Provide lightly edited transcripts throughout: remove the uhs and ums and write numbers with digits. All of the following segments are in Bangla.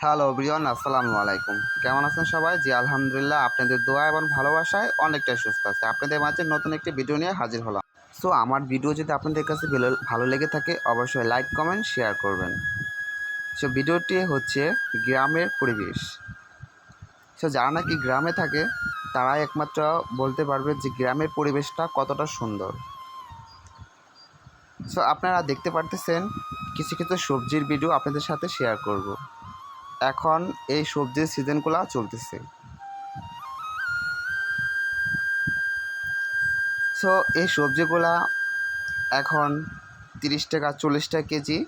হ্যালো এভরিওয়ান, আসসালামু আলাইকুম। কেমন আছেন সবাই? জি আলহামদুলিল্লাহ, আপনাদের দোয়া এবং ভালোবাসায় অনেকটাই সুস্থ আছে। আপনাদের মাঝে নতুন একটি ভিডিও নিয়ে হাজির হলাম। সো আমার ভিডিও যদি আপনাদের কাছে ভালো লেগে থাকে অবশ্যই লাইক কমেন্ট শেয়ার করবেন। সো ভিডিওটি হচ্ছে গ্রামের পরিবেশ। সো যারা নাকি গ্রামে থাকে তারাই একমাত্র বলতে পারবে যে গ্রামের পরিবেশটা কতটা সুন্দর। সো আপনারা দেখতে পারতেছেন কিছু কিছু সবজির ভিডিও আপনাদের সাথে শেয়ার করব। এখন এই সবজির সিজনগুলো চলতেছে। সো এই সবজিগুলা এখন 30 টাকা 40 টাকা কেজি।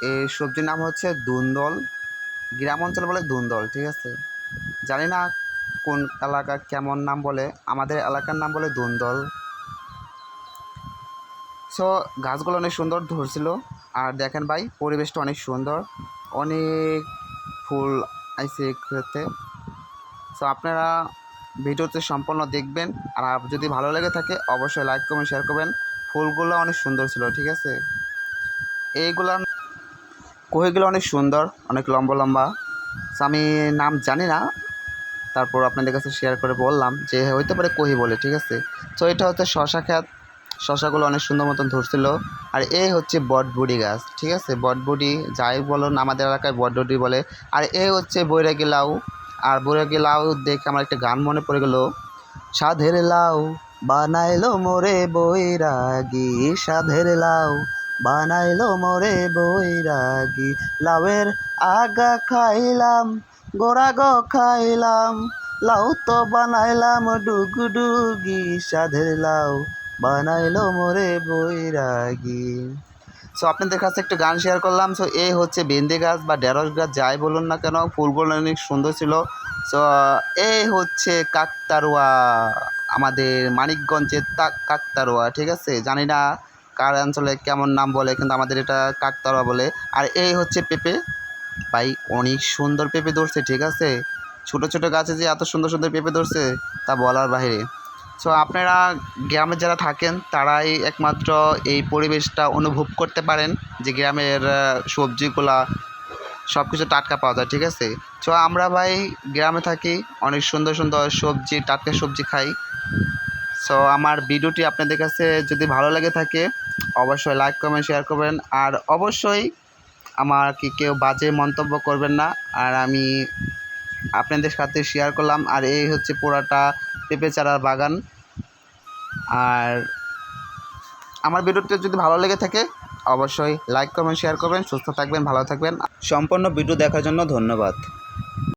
এই সবজির নাম হচ্ছে ধুন্দল। গ্রাম অঞ্চলে বলে ধুন্দল, ঠিক আছে? জানি না কোন এলাকা কেমন নাম বলে, আমাদের এলাকার নাম বলে ধুন্দল। সো গাছগুলো অনেক সুন্দর ধরছিল। আর দেখেন ভাই, পরিবেশটা অনেক সুন্দর, অনেক ফুল আইছে খেতে। সো আপনারা ভিডিওতে সম্পূর্ণ দেখবেন। আর যদি ভালো লেগে থাকে অবশ্যই লাইক কমেন্ট শেয়ার করবেন। ফুলগুলো অনেক সুন্দর ছিল, ঠিক আছে? এইগুলার কোহিগুলো অনেক সুন্দর, অনেক লম্বা লম্বা। সো আমি নাম জানি না, তারপর আপনাদের কাছে শেয়ার করে বললাম যে হইতে পারে কোহি বলে, ঠিক আছে? তো এটা হচ্ছে শশা ক্ষেত। শশাগুলো অনেক সুন্দর মতন ধরছিল। আর এই হচ্ছে বটবুড়ি গাছ, ঠিক আছে? বটবুড়ি যাই বলুন, আমাদের এলাকায় বটবুড়ি বলে। আর এই হচ্ছে বৈরাগী লাউ। আর বৈরাগী লাউ দেখে আমার একটা গান মনে পড়ে গেল। সাধের লাউ বানাইলো মোরে বৈরাগী, সাধের লাউ বানাইলো মোরে বৈরাগী, লাউয়ের আগা খাইলাম গোড়া গো খাইলাম, লাউ তো বানাইলাম ডুগডুগি, সাধের লাউ বানাইলো মোরে বৈরাগী। সো আপনাদের কাছে একটু গান শেয়ার করলাম। সো এই হচ্ছে বেন্দি গাছ বা ঢেঁড়স গাছ যাই বলুন না কেন, ফুলগুলো অনেক সুন্দর ছিল। সো এই হচ্ছে কাকতারুয়া, আমাদের মানিকগঞ্জের কাকতারুয়া, ঠিক আছে? জানি না কার অঞ্চলে কেমন নাম বলে, কিন্তু আমাদের এটা কাকতারুয়া বলে। আর এই হচ্ছে পেঁপে। ভাই অনেক সুন্দর পেঁপে ধরছে, ঠিক আছে? ছোটো ছোটো গাছে যে এত সুন্দর সুন্দর পেঁপে ধরছে তা বলার বাইরে। সো আপনারা গ্রামে যারা থাকেন তারাই একমাত্র এই পরিবেশটা অনুভব করতে পারেন যে গ্রামের সবজিগুলা সব কিছু টাটকা পাওয়া যায়, ঠিক আছে? সো আমরা ভাই গ্রামে থাকি, অনেক সুন্দর সুন্দর সবজি, টাটকা সবজি খাই। সো আমার ভিডিওটি আপনাদের কাছে যদি ভালো লেগে থাকে অবশ্যই লাইক কমেন্ট শেয়ার করবেন। আর অবশ্যই আমার কি কেউ বাজে মন্তব্য করবেন না। আর আমি আপনাদের সাথে শেয়ার করলাম। আর এই হচ্ছে পুরাটা পেঁপে চারার বাগান। আর আমার ভিডিওটি যদি ভালো লেগে থাকে অবশ্যই লাইক কমেন্ট শেয়ার করবেন। সুস্থ থাকবেন, ভালো থাকবেন। সম্পূর্ণ ভিডিও দেখার জন্য ধন্যবাদ।